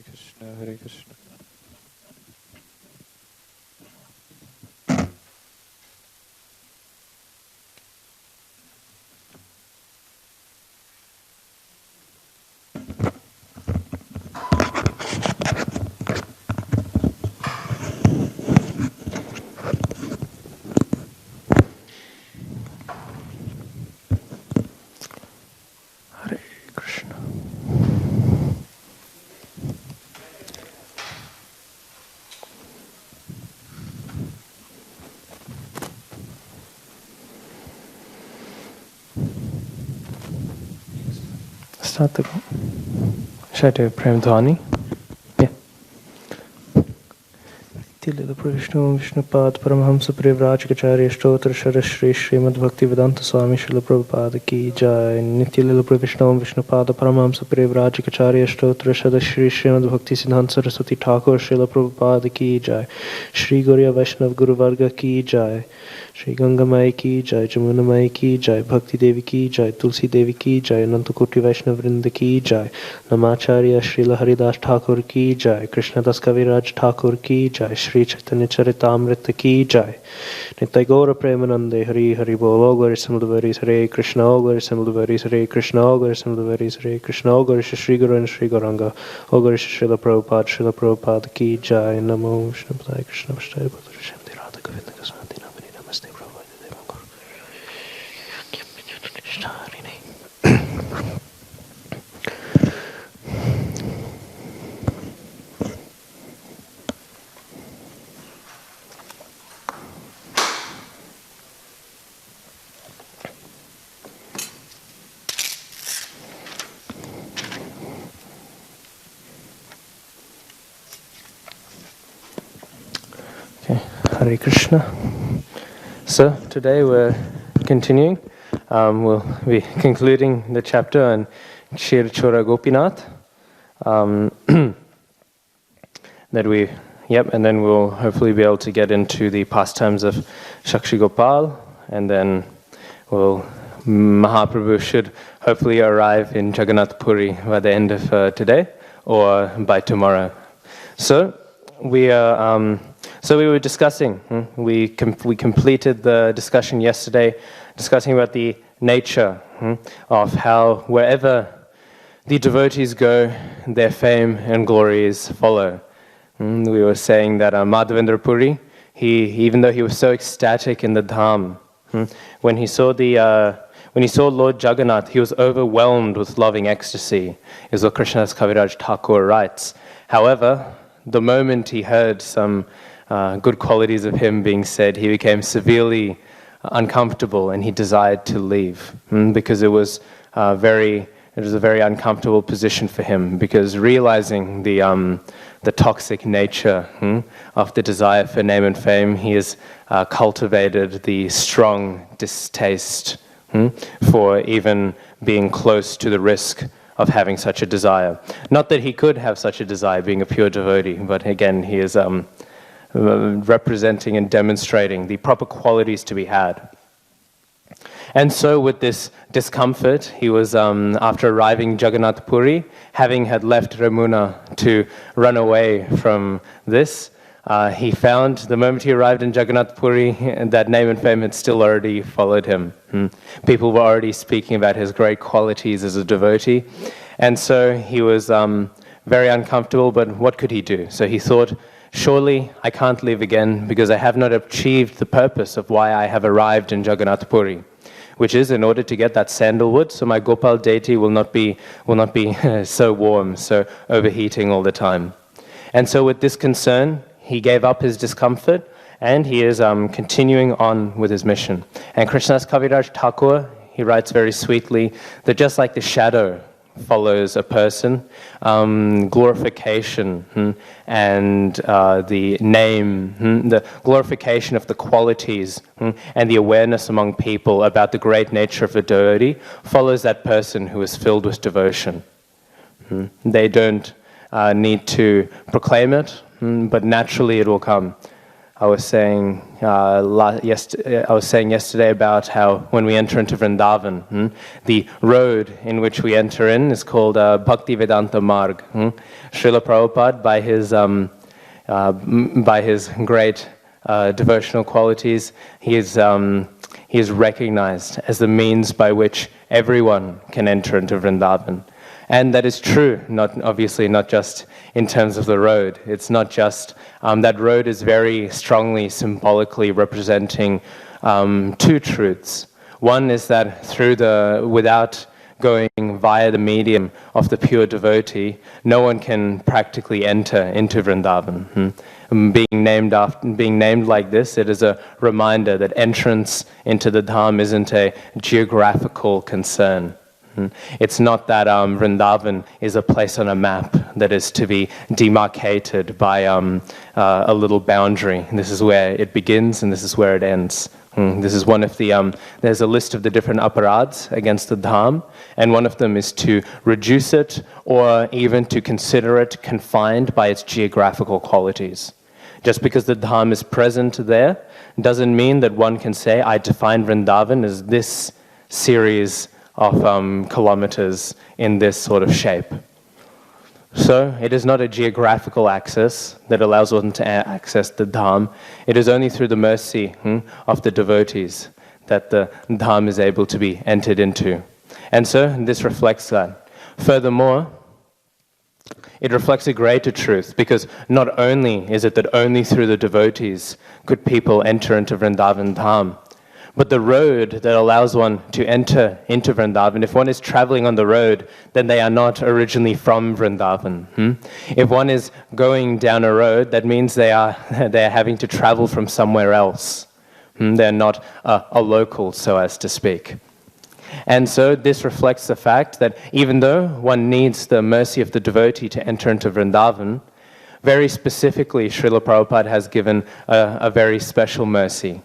Krishna, Hare Krishna. Start the should I do Prem Dhwani? Yeah. Lila Vishnu Vishnupad Paramhamsa Privrajkacharya Stotra Shara Shri Srimad Bhaktivedanta Swami Srila Prabhupada Ki Jai. Nitya Lila Vishnu Vishnupada Paramhamsa Privrajkacharya Stotra Shara Shri Srimad Bhakti Siddhanta Saraswati Thakur Srila Prabhupada Ki Jai. Shri Gurya Vaishnav Guru Varga Ki Jai. Shri Ganga Mai Ki Jai, Jamuna Mai Ki Jai, Bhakti Devi Ki Jai, Tulsi Devi Ki Jai, Anantakoti Vaishnav Vrinda Ki Jai, Namacharya Srila Haridas Thakur Ki Jai, Krishna Das Kaviraj Thakur Ki Jai, Shri Caitanya Caritamrita Ki Jai. Nitai Gaura Premanande Hari Hari Bol, all glory assembled devotees, Hare Krishna, all glory assembled devotees, Hare Krishna, all glory assembled devotees, Hare Krishna, all glory Shri Guru and Shri Gauranga, all glory Srila Prabhupada Ki Jai, Namo Vishnu Padaya Krishna Vashtaya Bhadra Shamti Radha Govinda Kasanti Namani Namaste Prabhupada Devam Guru. Okay, Hare Krishna. So today we're continuing. We'll be concluding the chapter on Kshir Chora Gopinath. And then we'll hopefully be able to get into the pastimes of Shakshi Gopal, and then Mahaprabhu should hopefully arrive in Jagannath Puri by the end of today or by tomorrow. So we were discussing. We completed the discussion yesterday, discussing about the nature of how wherever the devotees go, their fame and glories follow. We were saying that Madhavendra Puri, even though he was so ecstatic in the Dham, when he saw Lord Jagannath, he was overwhelmed with loving ecstasy, is what Krishnadas Kaviraj Thakur writes. However, the moment he heard some good qualities of him being said, he became severely uncomfortable and he desired to leave because it was a very uncomfortable position for him, because realizing the toxic nature of the desire for name and fame, he has cultivated the strong distaste for even being close to the risk of having such a desire. Not that he could have such a desire being a pure devotee, but again, he is representing and demonstrating the proper qualities to be had. And so with this discomfort, he was, after arriving in Jagannath Puri, having had left Ramuna to run away from this, he found, the moment he arrived in Jagannath Puri, that name and fame had still already followed him. People were already speaking about his great qualities as a devotee. And so he was very uncomfortable, but what could he do? So he thought, surely I can't leave again because I have not achieved the purpose of why I have arrived in Jagannath Puri, which is in order to get that sandalwood, so my Gopal deity will not be so warm, so overheating all the time. And so with this concern, he gave up his discomfort and he is continuing on with his mission. And Krishnadas Kaviraj Thakur, he writes very sweetly that just like the shadow follows a person, glorification and the name, the glorification of the qualities and the awareness among people about the great nature of a devotee follows that person who is filled with devotion. They don't need to proclaim it, but naturally it will come. I was saying yesterday about how when we enter into Vrindavan, the road in which we enter in is called Bhaktivedanta Marg. Srila Prabhupada, by his great devotional qualities, he is recognized as the means by which everyone can enter into Vrindavan. And that is true, obviously not just in terms of the road. It's not just, that road is very strongly symbolically representing two truths. One is that without going via the medium of the pure devotee, no one can practically enter into Vrindavan. Being named like this, it is a reminder that entrance into the Dham isn't a geographical concern. It's not that Vrindavan is a place on a map that is to be demarcated by a little boundary. This is where it begins and this is where it ends. This is one of the, there's a list of the different aparads against the Dham, and one of them is to reduce it or even to consider it confined by its geographical qualities. Just because the Dham is present there doesn't mean that one can say, I define Vrindavan as this series of kilometers in this sort of shape. So it is not a geographical access that allows one to access the Dham. It is only through the mercy of the devotees that the Dham is able to be entered into. And so this reflects that. Furthermore, it reflects a greater truth, because not only is it that only through the devotees could people enter into Vrindavan Dham, but the road that allows one to enter into Vrindavan, if one is traveling on the road, then they are not originally from Vrindavan. If one is going down a road, that means they are having to travel from somewhere else. They're not a local, so as to speak. And so this reflects the fact that even though one needs the mercy of the devotee to enter into Vrindavan, very specifically Srila Prabhupada has given a very special mercy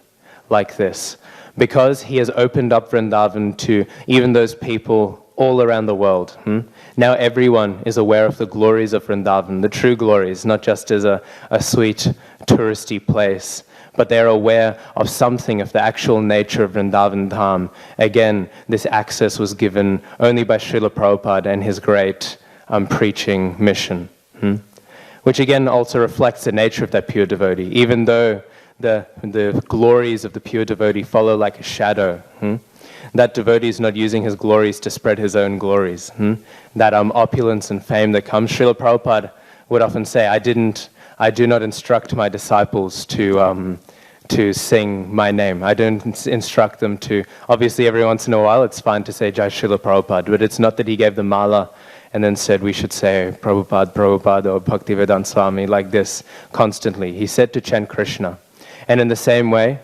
like this, because he has opened up Vrindavan to even those people all around the world. Now everyone is aware of the glories of Vrindavan, the true glories, not just as a sweet touristy place, but they are aware of something of the actual nature of Vrindavan Dham. Again, this access was given only by Srila Prabhupada and his great preaching mission, which again also reflects the nature of that pure devotee. Even though the glories of the pure devotee follow like a shadow, that devotee is not using his glories to spread his own glories. That opulence and fame that comes, Srila Prabhupada would often say, I do not instruct my disciples to sing my name. I don't instruct them to, obviously every once in a while it's fine to say Jai Srila Prabhupada, but it's not that he gave the mala and then said we should say Prabhupada, Prabhupada or Bhaktivedanta Swami like this constantly. He said to chant Krishna. And in the same way,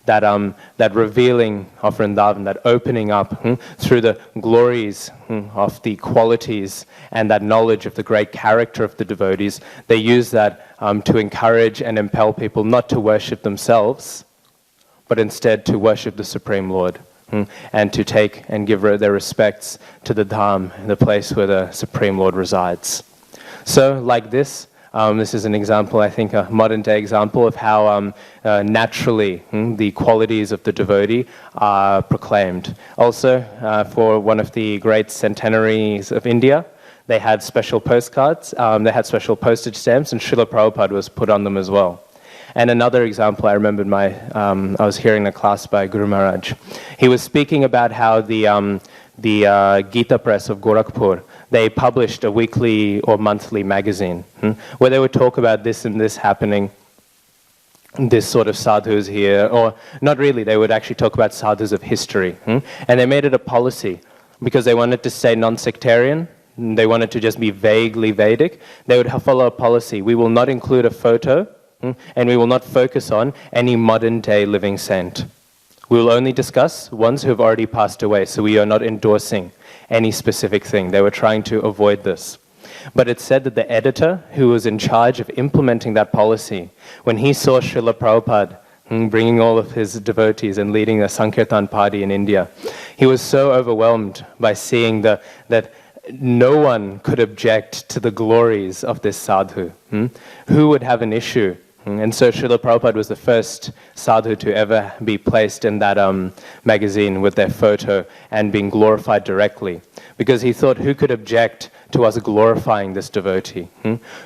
that revealing of Vrindavan, that opening up through the glories of the qualities and that knowledge of the great character of the devotees, they use that to encourage and impel people not to worship themselves, but instead to worship the Supreme Lord, and to take and give their respects to the Dham, the place where the Supreme Lord resides. So like this, this is an example, I think, a modern-day example of how naturally the qualities of the devotee are proclaimed. Also, for one of the great centenaries of India, they had special postcards, they had special postage stamps, and Srila Prabhupada was put on them as well. And another example, I remembered I was hearing a class by Guru Maharaj. He was speaking about how the Gita Press of Gorakhpur, they published a weekly or monthly magazine where they would talk about this and this happening, this sort of sadhus here, or not really, they would actually talk about sadhus of history. And they made it a policy because they wanted to stay non-sectarian, they wanted to just be vaguely Vedic. They would follow a policy: we will not include a photo and we will not focus on any modern-day living saint. We will only discuss ones who have already passed away, so we are not endorsing any specific thing. They were trying to avoid this. But it's said that the editor who was in charge of implementing that policy, when he saw Srila Prabhupada bringing all of his devotees and leading a Sankirtan party in India, he was so overwhelmed by seeing that no one could object to the glories of this sadhu. Who would have an issue And so Srila Prabhupada was the first sadhu to ever be placed in that magazine with their photo and being glorified directly. Because he thought, who could object to us glorifying this devotee?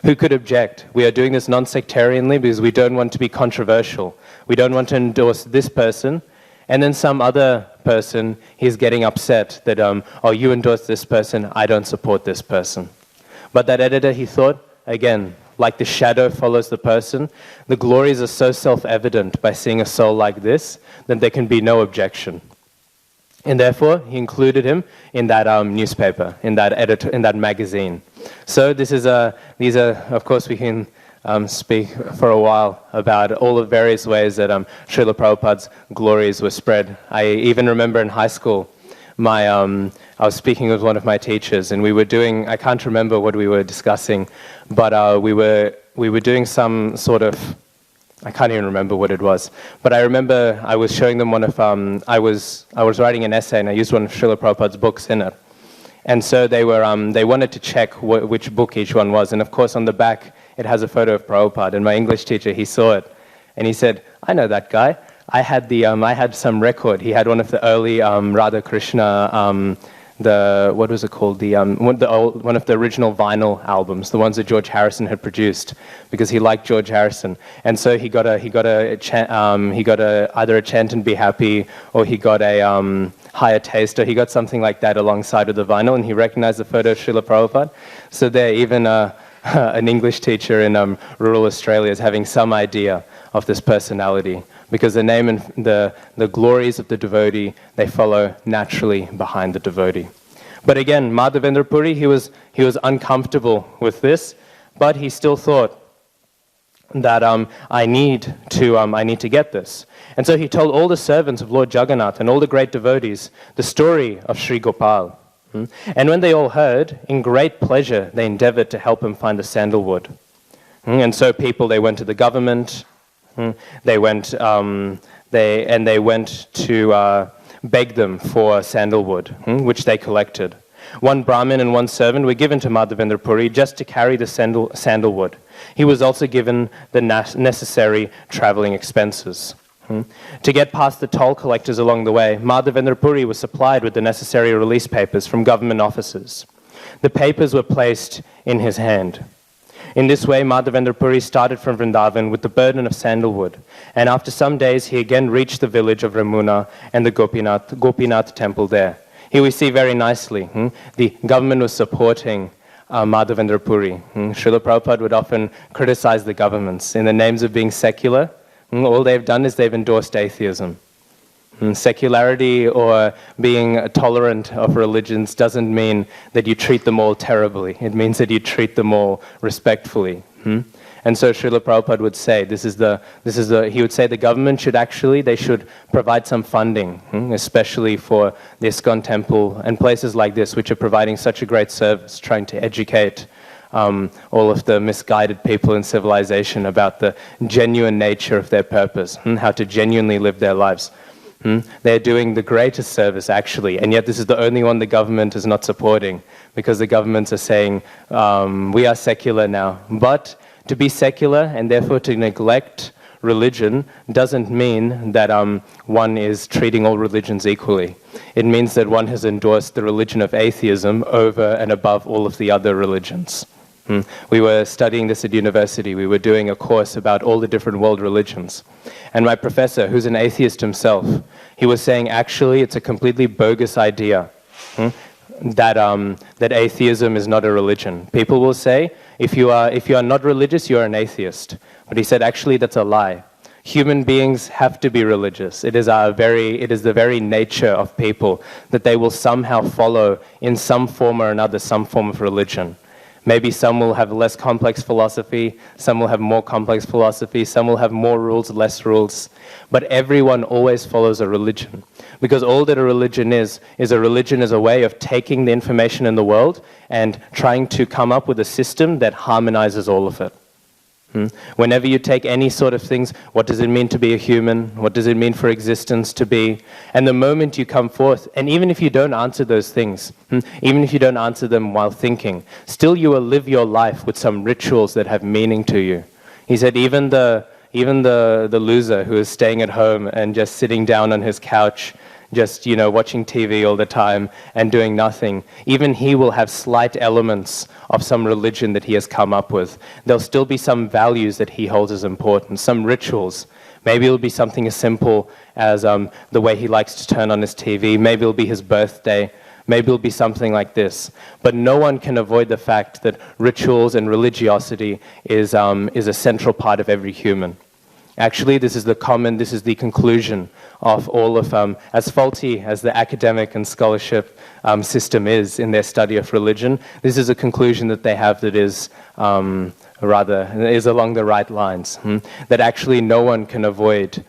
Who could object? We are doing this non-sectarianly because we don't want to be controversial. We don't want to endorse this person, and then some other person, he's getting upset that, oh, you endorse this person, I don't support this person. But that editor, he thought, again, like the shadow follows the person, the glories are so self-evident by seeing a soul like this that there can be no objection. And therefore, he included him in that newspaper, in that magazine. So these are, of course, we can speak for a while about all the various ways that Srila Prabhupada's glories were spread. I even remember in high school, I was speaking with one of my teachers, and we were doing, I can't remember what we were discussing, but we were doing some sort of, I can't even remember what it was, but I remember I was showing them one of, I was writing an essay, and I used one of Srila Prabhupada's books in it. And so they wanted to check which book each one was, and of course on the back it has a photo of Prabhupada, and my English teacher, he saw it, and he said, I know that guy. I had some record. He had one of the early Radha Krishna, what was it called? One of the original vinyl albums, the ones that George Harrison had produced, because he liked George Harrison. And so he got either a Chant and Be Happy, or he got a Higher Taste, or he got something like that alongside of the vinyl, and he recognized the photo of Srila Prabhupada. So there, even an English teacher in rural Australia is having some idea of this personality, because the name and the glories of the devotee, they follow naturally behind the devotee. But again, Madhavendra Puri, he was uncomfortable with this, but he still thought that I need to get this. And so he told all the servants of Lord Jagannath and all the great devotees the story of Sri Gopal. And when they all heard, in great pleasure, they endeavored to help him find the sandalwood. And so they went to the government. They went to beg them for sandalwood, which they collected. One Brahmin and one servant were given to Madhavendra Puri just to carry the sandalwood. He was also given the necessary traveling expenses. To get past the toll collectors along the way, Madhavendra Puri was supplied with the necessary release papers from government offices. The papers were placed in his hand. In this way, Madhavendra Puri started from Vrindavan with the burden of sandalwood, and after some days he again reached the village of Ramuna and the Gopinath temple there. Here we see very nicely, the government was supporting Madhavendra Puri. Srila Prabhupada would often criticize the governments in the names of being secular. All they've done is they've endorsed atheism. Secularity or being tolerant of religions doesn't mean that you treat them all terribly. It means that you treat them all respectfully. And so Srila Prabhupada would say, he would say the government should provide some funding, especially for the ISKCON temple and places like this, which are providing such a great service, trying to educate all of the misguided people in civilization about the genuine nature of their purpose, how to genuinely live their lives. They're doing the greatest service, actually, and yet this is the only one the government is not supporting, because the governments are saying, we are secular now. But to be secular and therefore to neglect religion doesn't mean that one is treating all religions equally. It means that one has endorsed the religion of atheism over and above all of the other religions. We were studying this at university. We were doing a course about all the different world religions. And my professor, who's an atheist himself, he was saying, actually, it's a completely bogus idea that atheism is not a religion. People will say, if you are not religious, you are an atheist. But he said, actually, that's a lie. Human beings have to be religious. It is the very nature of people that they will somehow follow in some form or another some form of religion. Maybe some will have less complex philosophy, some will have more complex philosophy, some will have more rules, less rules. But everyone always follows a religion. Because all that a religion is a way of taking the information in the world and trying to come up with a system that harmonizes all of it. Whenever you take any sort of things, what does it mean to be a human? What does it mean for existence to be? And the moment you come forth, and even if you don't answer those things, even if you don't answer them while thinking, still you will live your life with some rituals that have meaning to you. He said even the loser who is staying at home and just sitting down on his couch, just, watching TV all the time and doing nothing, even he will have slight elements of some religion that he has come up with. There'll still be some values that he holds as important, some rituals. Maybe it'll be something as simple as the way he likes to turn on his TV. Maybe it'll be his birthday. Maybe it'll be something like this. But no one can avoid the fact that rituals and religiosity is a central part of every human. Actually, this is the conclusion of all of, as faulty as the academic and scholarship system is in their study of religion, this is a conclusion that they have that is along the right lines, that actually no one can avoid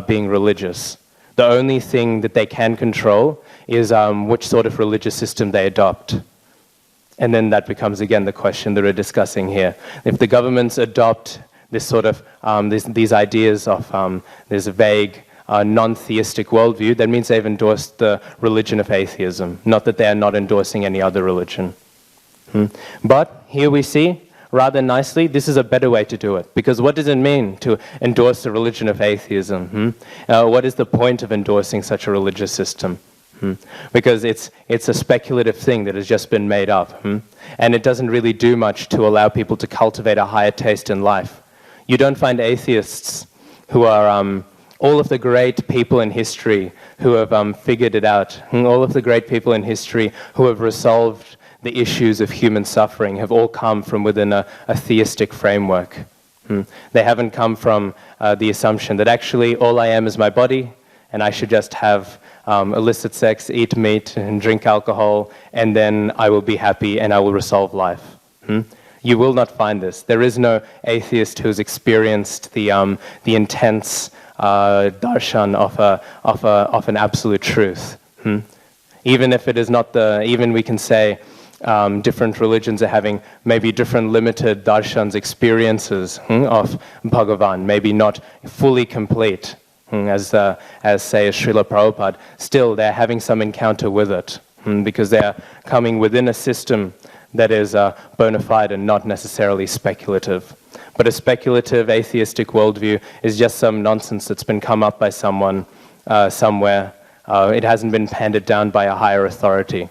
being religious. The only thing that they can control is which sort of religious system they adopt. And then that becomes, again, the question that we're discussing here. If the governments adopt this sort of, these ideas of this vague, non-theistic worldview, that means they've endorsed the religion of atheism, not that they are not endorsing any other religion. But here we see, rather nicely, this is a better way to do it. Because what does it mean to endorse the religion of atheism? What is the point of endorsing such a religious system? Because it's a speculative thing that has just been made up. And it doesn't really do much to allow people to cultivate a higher taste in life. You don't find atheists who are all of the great people in history who have figured it out. All of the great people in history who have resolved the issues of human suffering have all come from within a theistic framework. They haven't come from the assumption that actually all I am is my body and I should just have illicit sex, eat meat, and drink alcohol, and then I will be happy and I will resolve life. You will not find this. There is no atheist who's experienced the intense darshan of an absolute truth. Even if it is not even we can say different religions are having maybe different limited darshans, experiences of Bhagavan, maybe not fully complete, as say Srila Prabhupada. Still, they're having some encounter with it, because they're coming within a system that is bona fide and not necessarily speculative. But a speculative atheistic worldview is just some nonsense that's been come up by someone somewhere. It hasn't been handed down by a higher authority.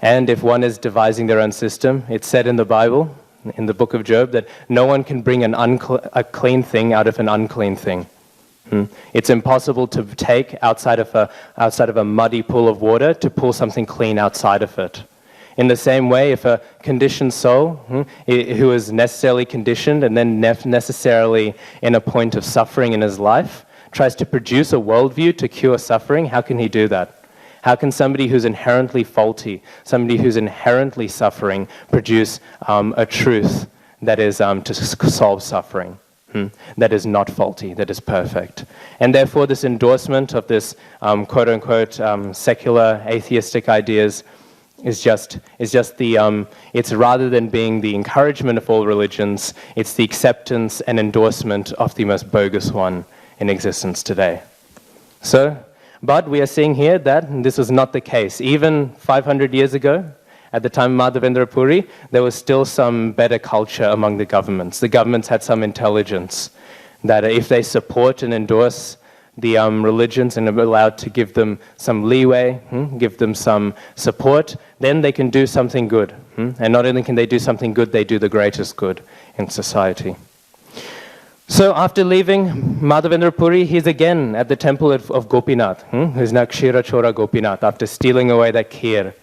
And if one is devising their own system, it's said in the Bible, in the book of Job, that no one can bring a clean thing out of an unclean thing. It's impossible to take outside of a muddy pool of water to pull something clean outside of it. In the same way, if a conditioned soul, who is necessarily conditioned and then necessarily in a point of suffering in his life, tries to produce a worldview to cure suffering, how can he do that? How can somebody who's inherently faulty, somebody who's inherently suffering, produce a truth that is to solve suffering? That is not faulty, that is perfect. And therefore this endorsement of this quote-unquote secular atheistic ideas is just the, it's rather than being the encouragement of all religions, it's the acceptance and endorsement of the most bogus one in existence today. But we are seeing here that this was not the case. Even 500 years ago, at the time of Madhavendra Puri, there was still some better culture among the governments. The governments had some intelligence that if they support and endorse the religions and are allowed to give them some leeway, give them some support, then they can do something good. And not only can they do something good, they do the greatest good in society. So after leaving Madhavendra Puri, he's again at the temple of Gopinath, who's now Kshira Chora Gopinath, after stealing away that kheer.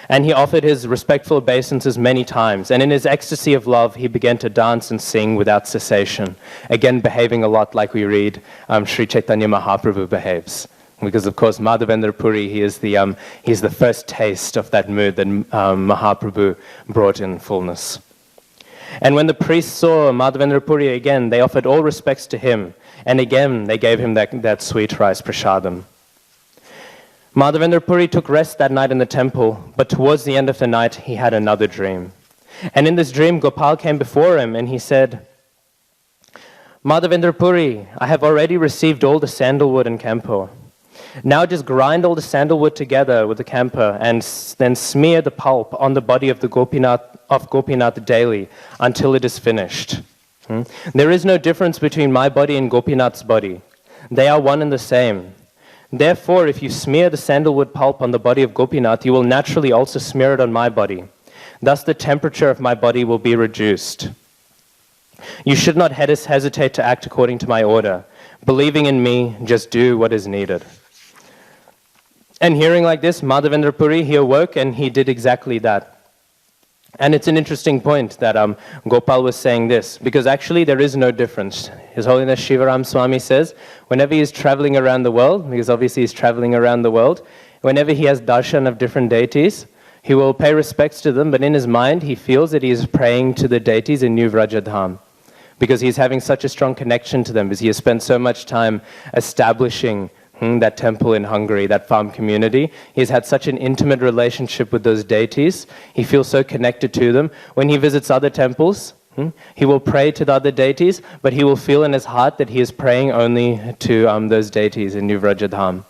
And he offered his respectful obeisances many times. And in his ecstasy of love, he began to dance and sing without cessation. Again, behaving a lot like we read Sri Chaitanya Mahaprabhu behaves. Because, of course, Madhavendra Puri, he's the first taste of that mood that Mahaprabhu brought in fullness. And when the priests saw Madhavendra Puri again, they offered all respects to him. And again, they gave him that sweet rice prasadam. Madhavendra Puri took rest that night in the temple, but towards the end of the night, he had another dream. And in this dream, Gopal came before him and he said, Madhavendra Puri, I have already received all the sandalwood and camphor. Now just grind all the sandalwood together with the camphor and then smear the pulp on the body of Gopinath daily until it is finished. There is no difference between my body and Gopinath's body. They are one and the same. Therefore, if you smear the sandalwood pulp on the body of Gopinath, you will naturally also smear it on my body. Thus the temperature of my body will be reduced. You should not hesitate to act according to my order. Believing in me, just do what is needed. And hearing like this, Madhavendra Puri, he awoke and he did exactly that. And it's an interesting point that Gopal was saying this, because actually there is no difference. His Holiness Shivaram Swami says, whenever he is traveling around the world, because obviously he's traveling around the world, whenever he has darshan of different deities, he will pay respects to them, but in his mind he feels that he is praying to the deities in New Vrajadham, because he's having such a strong connection to them, because he has spent so much time establishing that temple in Hungary, that farm community. He's had such an intimate relationship with those deities. He feels so connected to them. When he visits other temples, he will pray to the other deities, but he will feel in his heart that he is praying only to those deities in New Vrajadham.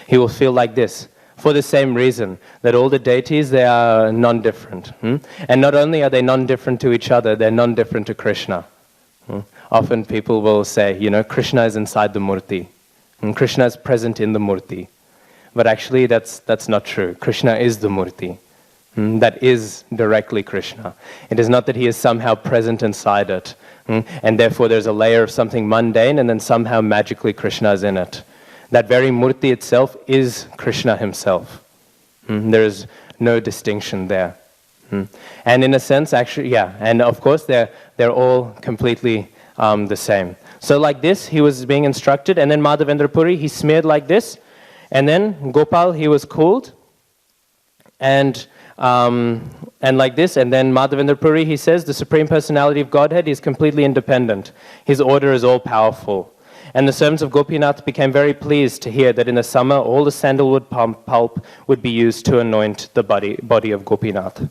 He will feel like this, for the same reason, that all the deities, they are non-different. And not only are they non-different to each other, they're non-different to Krishna. Often people will say, Krishna is inside the murti. Krishna is present in the murti. But actually that's not true. Krishna is the murti. That is directly Krishna. It is not that he is somehow present inside it. And therefore there's a layer of something mundane and then somehow magically Krishna is in it. That very murti itself is Krishna himself. There is no distinction there. And in a sense, actually, and of course they're all completely the same. So like this, he was being instructed, and then Madhavendra Puri, he smeared like this, and then Gopal, he was cooled, and like this, and then Madhavendra Puri, he says, the Supreme Personality of Godhead is completely independent. His order is all-powerful. And the servants of Gopinath became very pleased to hear that in the summer, all the sandalwood pulp would be used to anoint the body of Gopinath.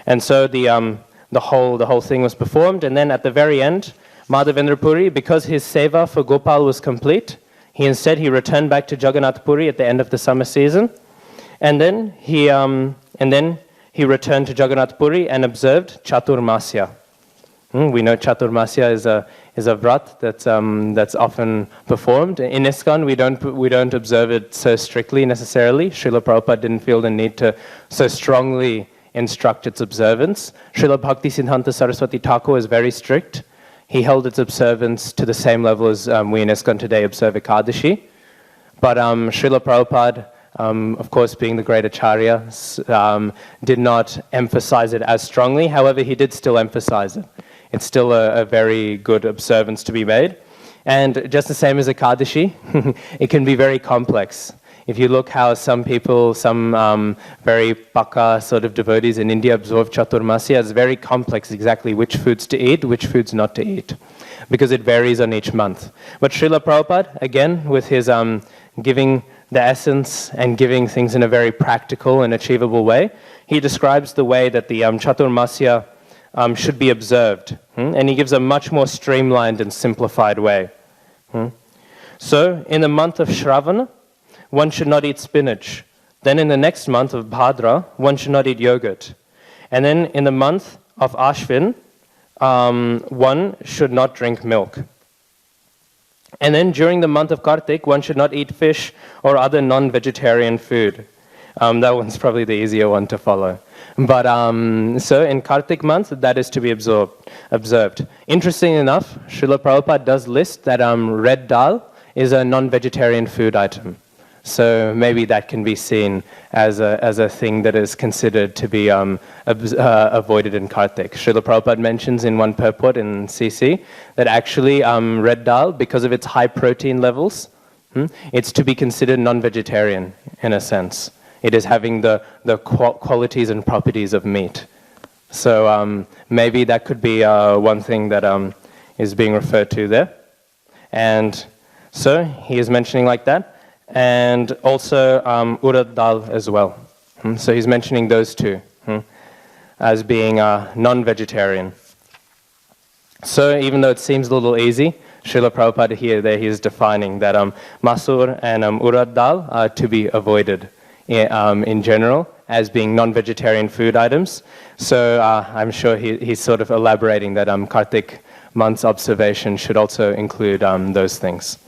And so the whole thing was performed, and then at the very end, Madhavendra Puri, because his seva for Gopal was complete, he returned back to Jagannath Puri at the end of the summer season, and then he returned to Jagannath Puri and observed Chaturmasya. We know Chaturmasya is a vrat that's often performed. In ISKCON, we don't observe it so strictly necessarily. Srila Prabhupada didn't feel the need to so strongly instruct its observance. Srila Bhaktisiddhanta Saraswati Thakur is very strict. He held its observance to the same level as we in ISKCON today observe Ekadashi. But Srila Prabhupada, of course being the great Acharya, did not emphasize it as strongly. However, he did still emphasize it. It's still a very good observance to be made. And just the same as Ekadashi, it can be very complex. If you look how some people, some very paka sort of devotees in India observe Chaturmasya, it's very complex exactly which foods to eat, which foods not to eat, because it varies on each month. But Srila Prabhupada, again, with his giving the essence and giving things in a very practical and achievable way, he describes the way that the Chaturmasya should be observed. And he gives a much more streamlined and simplified way. So, in the month of Shravana, one should not eat spinach. Then in the next month of Bhadra, one should not eat yogurt. And then in the month of Ashvin, one should not drink milk. And then during the month of Kartik, one should not eat fish or other non-vegetarian food. That one's probably the easier one to follow. But so in Kartik month, that is to be observed. Interesting enough, Srila Prabhupada does list that red dal is a non-vegetarian food item. So maybe that can be seen as a thing that is considered to be avoided in Kartik. Srila Prabhupada mentions in one purport in CC that actually red dal, because of its high protein levels, it's to be considered non-vegetarian in a sense. It is having the qualities and properties of meat. So maybe that could be one thing that is being referred to there. And so he is mentioning like that. And also urad dal as well. So he's mentioning those two as being non-vegetarian. So even though it seems a little easy, Srila Prabhupada he is defining that masur and urad dal are to be avoided in general as being non-vegetarian food items. So I'm sure he's sort of elaborating that Kartik month's observation should also include those things.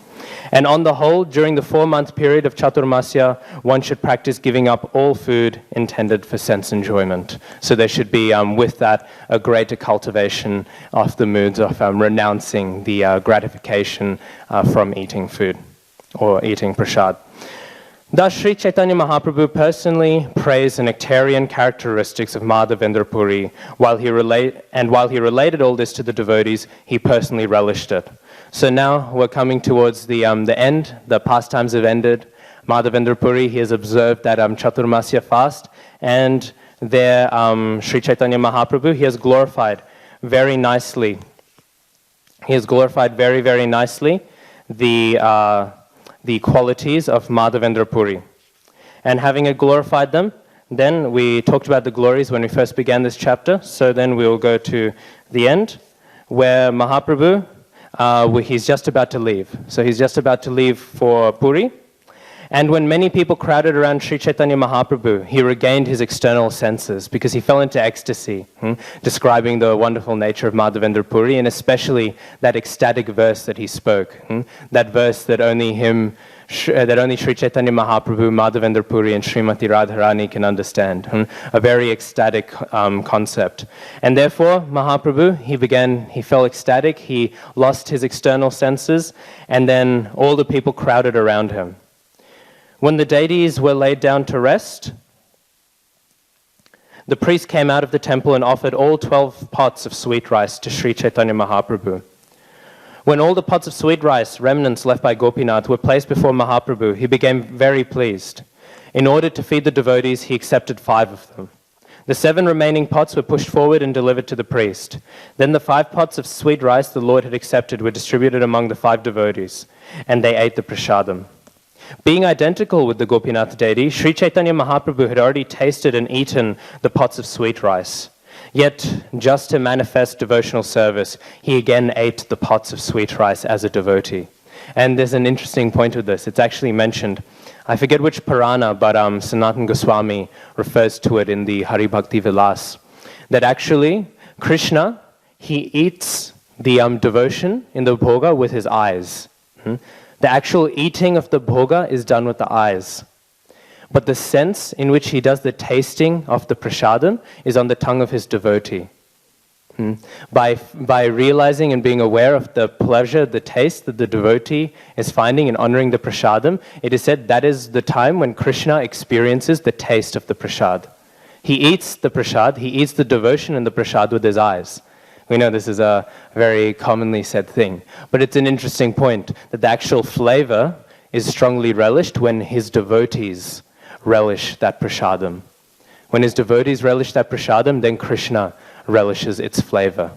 And on the whole, during the 4-month period of Chaturmasya, one should practice giving up all food intended for sense enjoyment. So there should be, with that, a greater cultivation of the moods of renouncing the gratification from eating food or eating prasad. Thus, Sri Chaitanya Mahaprabhu personally praised the nectarian characteristics of Madhavendra Puri. While he related all this to the devotees, he personally relished it. So now we're coming towards the end. The pastimes have ended. Madhavendra Puri, he has observed that Chaturmasya fast, and there Sri Chaitanya Mahaprabhu, he has glorified very nicely. He has glorified very, very nicely the qualities of Madhavendra Puri. And having glorified them, then we talked about the glories when we first began this chapter, so then we will go to the end, where Mahaprabhu, he's just about to leave. So he's just about to leave for Puri. And when many people crowded around Sri Chaitanya Mahaprabhu, he regained his external senses because he fell into ecstasy, describing the wonderful nature of Madhavendra Puri, and especially that ecstatic verse that he spoke, that verse that only Sri Chaitanya Mahaprabhu, Madhavendra Puri, and Srimati Radharani can understand. A very ecstatic concept. And therefore, Mahaprabhu, he fell ecstatic, he lost his external senses, and then all the people crowded around him. When the deities were laid down to rest, the priest came out of the temple and offered all 12 pots of sweet rice to Sri Chaitanya Mahaprabhu. When all the pots of sweet rice, remnants left by Gopinath, were placed before Mahaprabhu, he became very pleased. In order to feed the devotees, he accepted 5 of them. The 7 remaining pots were pushed forward and delivered to the priest. Then the 5 pots of sweet rice the Lord had accepted were distributed among the 5 devotees, and they ate the prasadam. Being identical with the Gopinath deity, Sri Chaitanya Mahaprabhu had already tasted and eaten the pots of sweet rice. Yet, just to manifest devotional service, he again ate the pots of sweet rice as a devotee. And there's an interesting point with this. It's actually mentioned, I forget which Purana, but Sanatana Goswami refers to it in the Hari Bhakti Vilas, that actually Krishna, he eats the devotion in the bhoga with his eyes. The actual eating of the bhoga is done with the eyes. But the sense in which he does the tasting of the prasadam is on the tongue of his devotee. By realizing and being aware of the pleasure, the taste that the devotee is finding in honoring the prasadam, it is said that is the time when Krishna experiences the taste of the prasad. He eats the prasad, he eats the devotion and the prasad with his eyes. We know this is a very commonly said thing, but it's an interesting point that the actual flavor is strongly relished when his devotees relish that prasadam. When his devotees relish that prasadam, then Krishna relishes its flavor.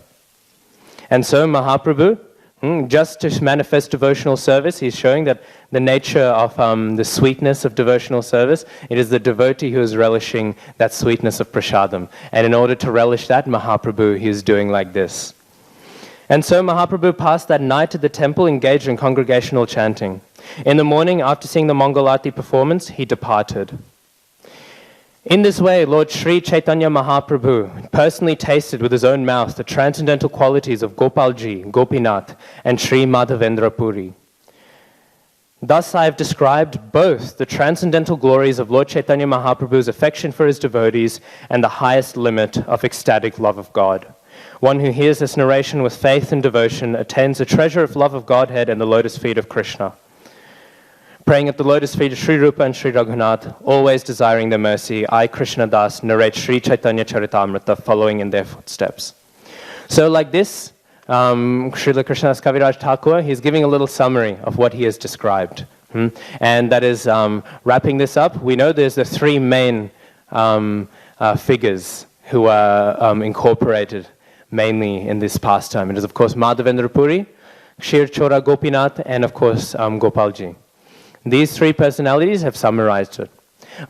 And so Mahaprabhu, just to manifest devotional service, he's showing that the nature of the sweetness of devotional service, it is the devotee who is relishing that sweetness of prasadam. And in order to relish that, Mahaprabhu, he is doing like this. And so Mahaprabhu passed that night at the temple engaged in congregational chanting. In the morning, after seeing the Mangalati performance, he departed. In this way, Lord Sri Chaitanya Mahaprabhu personally tasted with his own mouth the transcendental qualities of Gopalji, Gopinath, and Sri Madhavendra Puri. Thus I have described both the transcendental glories of Lord Chaitanya Mahaprabhu's affection for his devotees and the highest limit of ecstatic love of God. One who hears this narration with faith and devotion attains the treasure of love of Godhead and the lotus feet of Krishna. Praying at the lotus feet of Sri Rupa and Sri Raghunath, always desiring their mercy, I, Krishna Das, narrate Sri Caitanya Caritamrita, following in their footsteps. So like this, Srila Krishnadas Kaviraj Thakur, he's giving a little summary of what he has described. And that is, wrapping this up, we know there's the 3 main figures who are incorporated mainly in this pastime. It is, of course, Madhavendra Puri, Kshir Chora Gopinath, and, of course, Gopalji. These 3 personalities have summarized it.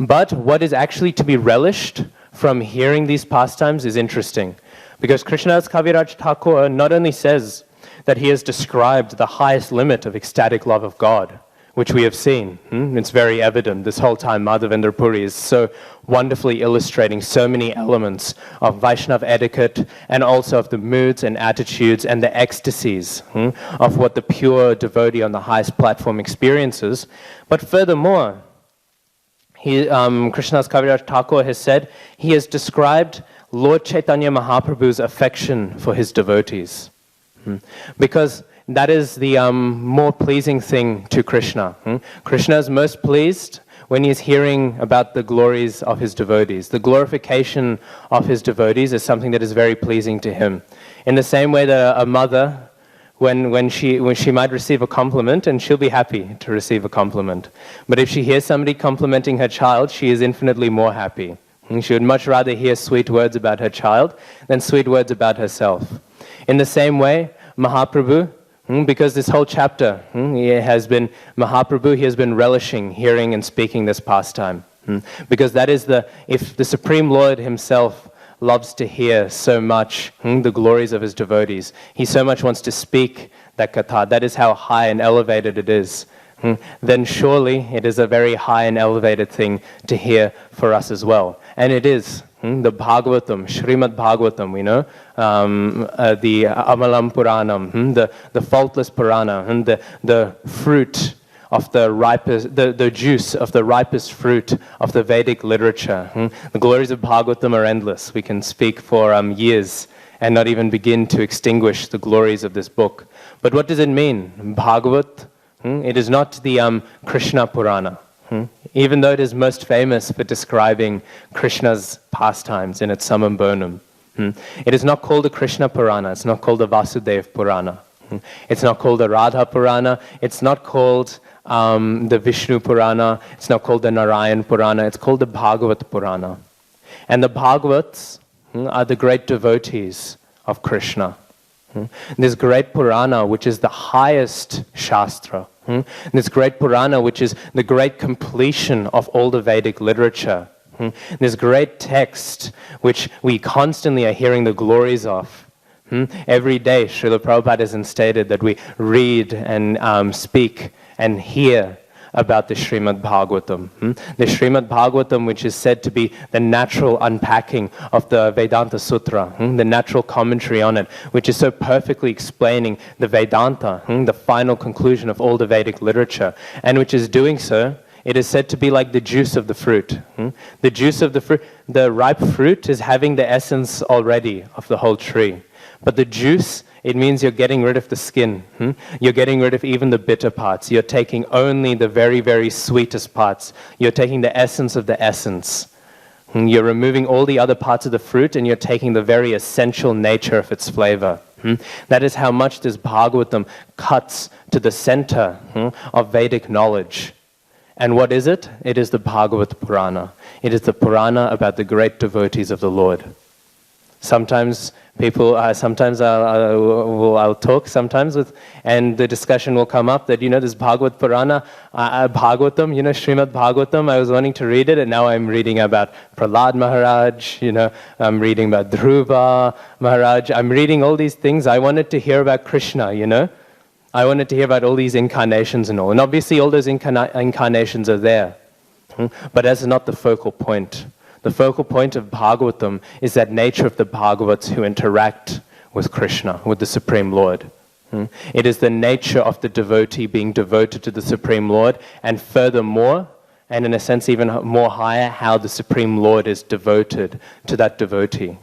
But what is actually to be relished from hearing these pastimes is interesting. Because Krishnadas Kaviraj Thakur not only says that he has described the highest limit of ecstatic love of God, which we have seen. It's very evident this whole time. Madhavendra Puri is so wonderfully illustrating so many elements of Vaishnav etiquette and also of the moods and attitudes and the ecstasies of what the pure devotee on the highest platform experiences. But furthermore, Krishnadas Kaviraj Thakur has said he has described Lord Chaitanya Mahaprabhu's affection for his devotees. Because that is the more pleasing thing to Krishna. Krishna is most pleased when he is hearing about the glories of his devotees. The glorification of his devotees is something that is very pleasing to him. In the same way that a mother, when she might receive a compliment, and she'll be happy to receive a compliment. But if she hears somebody complimenting her child, she is infinitely more happy. She would much rather hear sweet words about her child than sweet words about herself. In the same way, Mahaprabhu, because this whole chapter, he has been relishing hearing and speaking this pastime. Because that is if the Supreme Lord himself loves to hear so much the glories of his devotees, he so much wants to speak that katha, that is how high and elevated it is, then surely it is a very high and elevated thing to hear for us as well. And it is. The Bhagavatam, Srimad Bhagavatam, we know, the Amalam Puranam, the faultless Purana, and the fruit of the ripest, the juice of the ripest fruit of the Vedic literature. The glories of Bhagavatam are endless. We can speak for years and not even begin to extinguish the glories of this book. But what does it mean? Bhagavat, it is not the Krishna Purana. Even though it is most famous for describing Krishna's pastimes in its summum bonum. It is not called the Krishna Purana, it's not called the Vasudeva Purana. It's not called the Radha Purana, it's not called the Vishnu Purana, it's not called the Narayan Purana, it's called the Bhagavat Purana. And the Bhagavats are the great devotees of Krishna. This great Purana, which is the highest Shastra, this great Purana, which is the great completion of all the Vedic literature, this great text, which we constantly are hearing the glories of. Every day, Srila Prabhupada has instated that we read and speak and hear about the Srimad Bhagavatam. The Srimad Bhagavatam, which is said to be the natural unpacking of the Vedanta Sutra, the natural commentary on it, which is so perfectly explaining the Vedanta, the final conclusion of all the Vedic literature, and which is doing so, it is said to be like the juice of the fruit. The juice of the fruit, the ripe fruit is having the essence already of the whole tree. But the juice, it means you're getting rid of the skin. You're getting rid of even the bitter parts. You're taking only the very, very sweetest parts. You're taking the essence of the essence. You're removing all the other parts of the fruit and you're taking the very essential nature of its flavor. That is how much this Bhagavatam cuts to the center of Vedic knowledge. And what is it? It is the Bhagavat Purana. It is the Purana about the great devotees of the Lord. Sometimes people, I'll talk sometimes with, and the discussion will come up that, this Bhagavad Purana, Bhagavatam, Srimad Bhagavatam, I was wanting to read it, and now I'm reading about Prahlad Maharaj, I'm reading about Dhruva Maharaj, I'm reading all these things. I wanted to hear about Krishna, I wanted to hear about all these incarnations and all. And obviously all those incarnations are there, but that's not the focal point. The focal point of Bhagavatam is that nature of the Bhagavats who interact with Krishna, with the Supreme Lord. It is the nature of the devotee being devoted to the Supreme Lord, and furthermore, and in a sense even more higher, how the Supreme Lord is devoted to that devotee.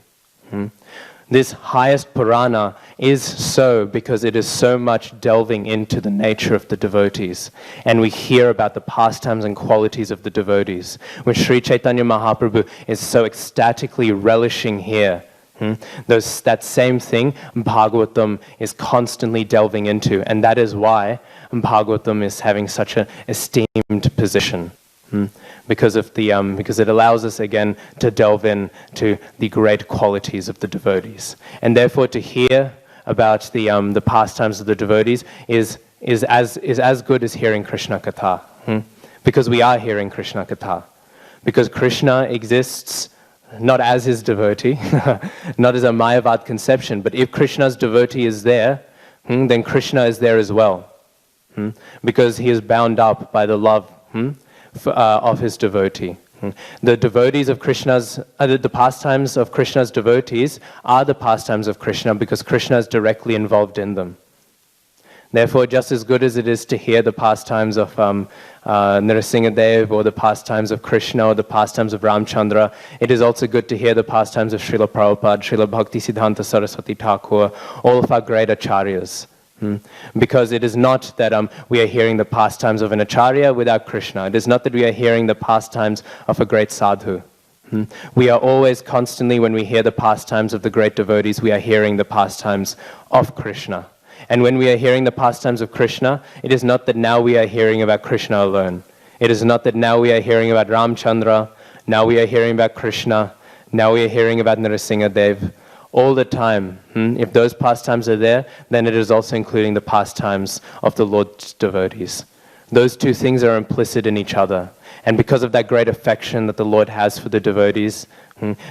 This highest Purana is so because it is so much delving into the nature of the devotees. And we hear about the pastimes and qualities of the devotees. When Sri Chaitanya Mahaprabhu is so ecstatically relishing here, that same thing Bhagavatam is constantly delving into. And that is why Bhagavatam is having such an esteemed position. Because it allows us again to delve in to the great qualities of the devotees, and therefore to hear about the pastimes of the devotees is as good as hearing Krishna Katha, because we are hearing Krishna Katha, because Krishna exists not as his devotee, not as a Mayavad conception, but if Krishna's devotee is there, then Krishna is there as well. because he is bound up by the love of his devotee. The devotees of Krishna's, the pastimes of Krishna's devotees are the pastimes of Krishna because Krishna is directly involved in them. Therefore, just as good as it is to hear the pastimes of Nrsimhadev or the pastimes of Krishna or the pastimes of Ramchandra, it is also good to hear the pastimes of Srila Prabhupada, Srila Bhaktisiddhanta Saraswati Thakur, all of our great acharyas. Because it is not that we are hearing the pastimes of an acharya without Krishna. It is not that we are hearing the pastimes of a great sadhu. We are always constantly, when we hear the pastimes of the great devotees, we are hearing the pastimes of Krishna. And when we are hearing the pastimes of Krishna, it is not that now we are hearing about Krishna alone. It is not that now we are hearing about Ramchandra, now we are hearing about Krishna, now we are hearing about Nrsimhadev. All the time, if those pastimes are there, then it is also including the pastimes of the Lord's devotees. Those two things are implicit in each other. And because of that great affection that the Lord has for the devotees,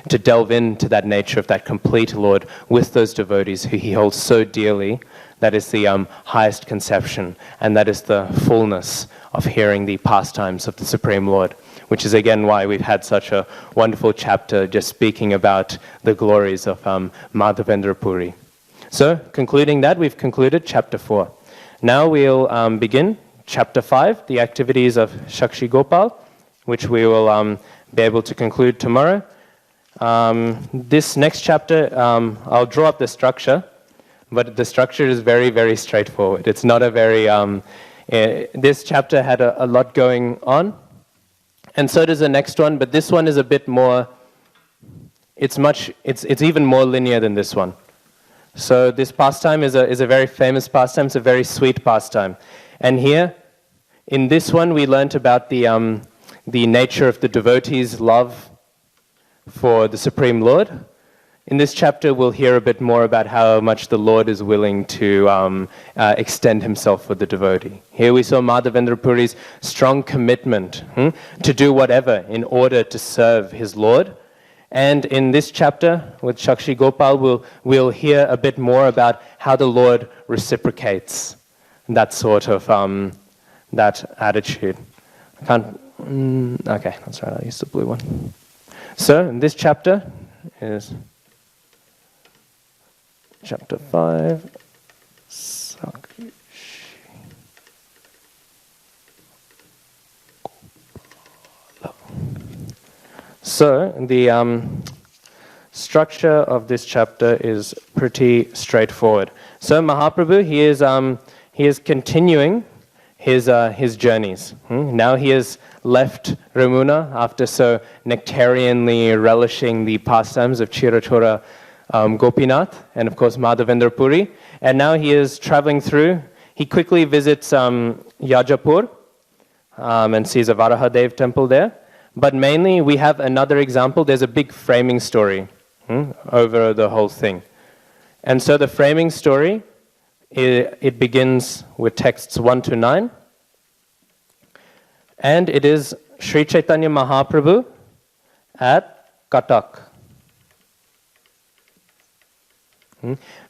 to delve into that nature of that complete Lord with those devotees who he holds so dearly, that is the highest conception, and that is the fullness of hearing the pastimes of the Supreme Lord, which is again why we've had such a wonderful chapter just speaking about the glories of Madhavendra Puri. So, concluding that, we've concluded chapter 4. Now we'll begin chapter 5, the activities of Shakshi Gopal, which we will be able to conclude tomorrow. This next chapter, I'll draw up the structure, but the structure is very, very straightforward. It's not a very... this chapter had a lot going on, and so does the next one, but this one is a bit more... It's even more linear than this one. So this pastime is a very famous pastime. It's a very sweet pastime. And here, in this one, we learnt about the nature of the devotee's love for the Supreme Lord. In this chapter, we'll hear a bit more about how much the Lord is willing to extend himself for the devotee. Here we saw Madhavendra Puri's strong commitment to do whatever in order to serve his Lord. And in this chapter, with Shakshi Gopal, we'll hear a bit more about how the Lord reciprocates that sort of, that attitude. Okay, that's right, I'll use the blue one. So, this chapter is chapter 5. So, the structure of this chapter is pretty straightforward. So, Mahaprabhu, he is continuing his journeys. Now he has left Ramuna after so nectarianly relishing the pastimes of Chirachora Gopinath and of course Madhavendra Puri. And now he is traveling through. He quickly visits Yajapur and sees a Varahadev temple there. But mainly we have another example. There's a big framing story over the whole thing. And so the framing story, it begins with texts 1 to 9. And it is Sri Caitanya Mahaprabhu at Cuttack.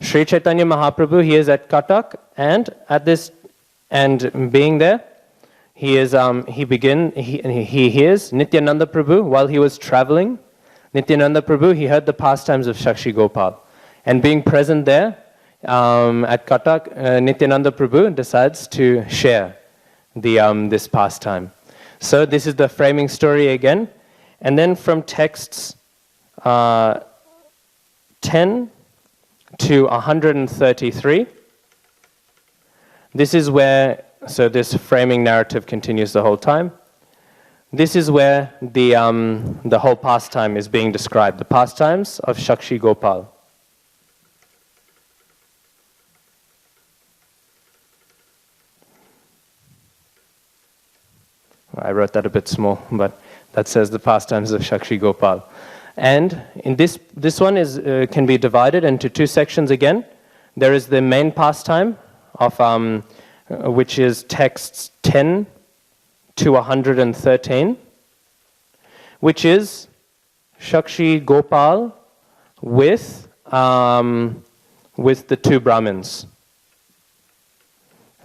Sri Caitanya Mahaprabhu, he is at Cuttack, and being there, he hears Nityananda Prabhu while he was traveling. Nityananda Prabhu, he heard the pastimes of Shakshi Gopal. And being present there at Cuttack, Nityananda Prabhu decides to share this pastime. So this is the framing story again. And then from texts 10 to 133, this is where, so this framing narrative continues the whole time. This is where the whole pastime is being described, the pastimes of Shakshi Gopal. I wrote that a bit small, but that says the pastimes of Shakshi Gopal. And in this one can be divided into two sections again. There is the main pastime of which is texts 10 to 113, which is Shakshi Gopal with the two Brahmins.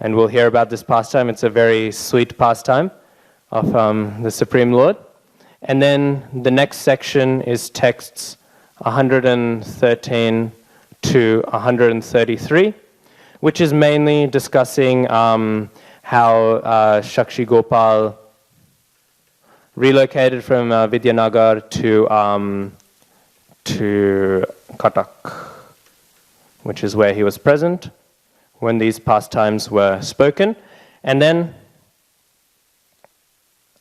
and we'll hear about this pastime. It's a very sweet pastime of the Supreme Lord. And then the next section is texts 113 to 133, which is mainly discussing how Shakshi Gopal relocated from Vidyanagar to Cuttack, which is where he was present when these pastimes were spoken. And then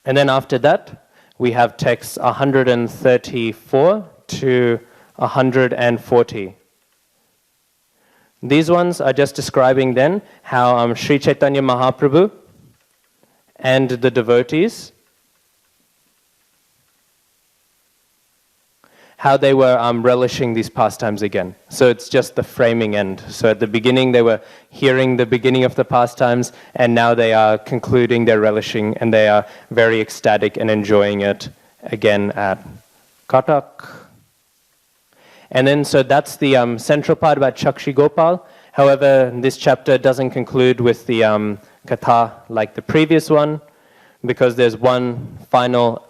after that, we have texts 134 to 140. These ones are just describing then how Sri Chaitanya Mahaprabhu and the devotees, how they were relishing these pastimes again. So it's just the framing end. So at the beginning they were hearing the beginning of the pastimes, and now they are concluding their relishing, and they are very ecstatic and enjoying it again at Cuttack. And then, so that's the central part about Shakshi Gopal. However, this chapter doesn't conclude with the katha like the previous one, because there's one final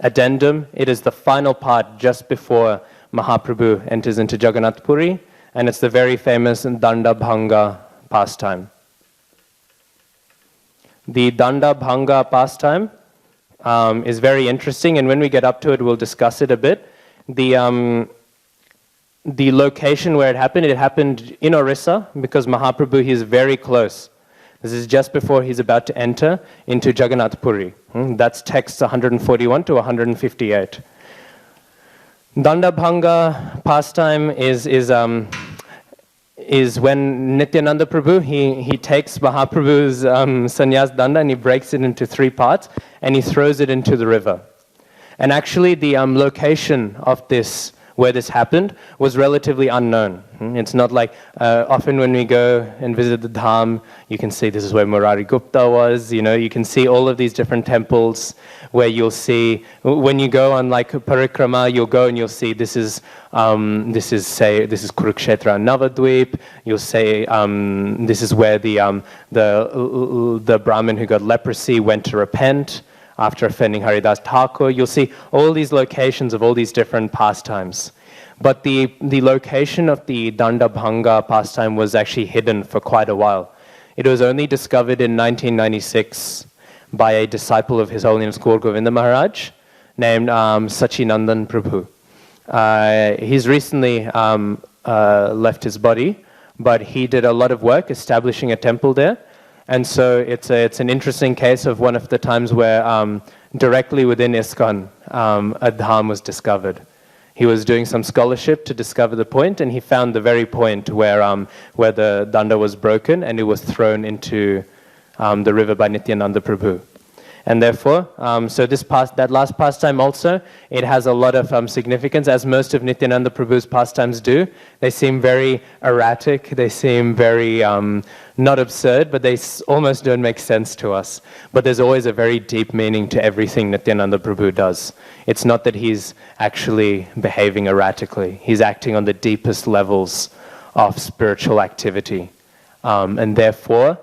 addendum. It is the final part just before Mahaprabhu enters into Jagannath Puri, and it's the very famous Danda Bhanga pastime. The Danda Bhanga pastime is very interesting, and when we get up to it, we'll discuss it a bit. The location where it happened in Orissa, because Mahaprabhu, he is very close. This is just before he's about to enter into Jagannath Puri. That's texts 141 to 158. Danda Bhanga pastime is when Nityananda Prabhu, he takes Mahaprabhu's sannyas danda and he breaks it into three parts and he throws it into the river. And actually the location of this, where this happened, was relatively unknown. It's not like, often when we go and visit the Dham, you can see this is where Murari Gupta was, you can see all of these different temples where you'll see, when you go on like parikrama, you'll go and you'll see this is Kurukshetra and Navadvip. You'll say this is where the Brahmin who got leprosy went to repent after offending Haridas Thakur. You'll see all these locations of all these different pastimes. But the location of the Danda Bhanga pastime was actually hidden for quite a while. It was only discovered in 1996 by a disciple of His Holiness Gaur Govinda Maharaj named Sachinandan Prabhu. He's recently left his body, but he did a lot of work establishing a temple there. And so it's an interesting case of one of the times where directly within ISKCON, a dham was discovered. He was doing some scholarship to discover the point, and he found the very point where the danda was broken and it was thrown into the river by Nityananda Prabhu. And therefore, so that last pastime also, it has a lot of significance, as most of Nityananda Prabhu's pastimes do. They seem very erratic, they seem very not absurd, but they almost don't make sense to us. But there's always a very deep meaning to everything Nityananda Prabhu does. It's not that he's actually behaving erratically. He's acting on the deepest levels of spiritual activity. And therefore,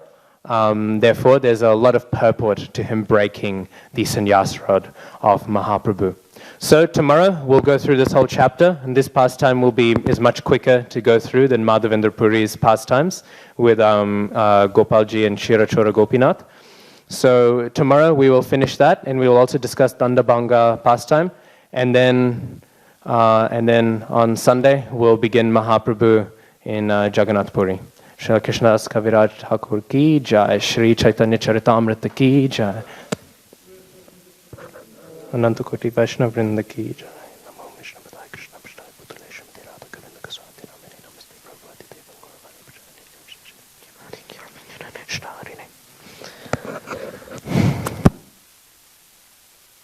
there's a lot of purport to him breaking the sannyas rod of Mahaprabhu. So tomorrow we'll go through this whole chapter, and this pastime is much quicker to go through than Madhavendra Puri's pastimes with Gopalji and Shirachora Gopinath. So tomorrow we will finish that, and we will also discuss Danda Bhanga pastime, and then on Sunday we'll begin Mahaprabhu in Jagannath Puri. Shri Krishna Das Kaviraj Thakur ki jai, Shri Caitanya Caritamrita ki jai, Ananta Koti Vaishnava Vrinda ki jai.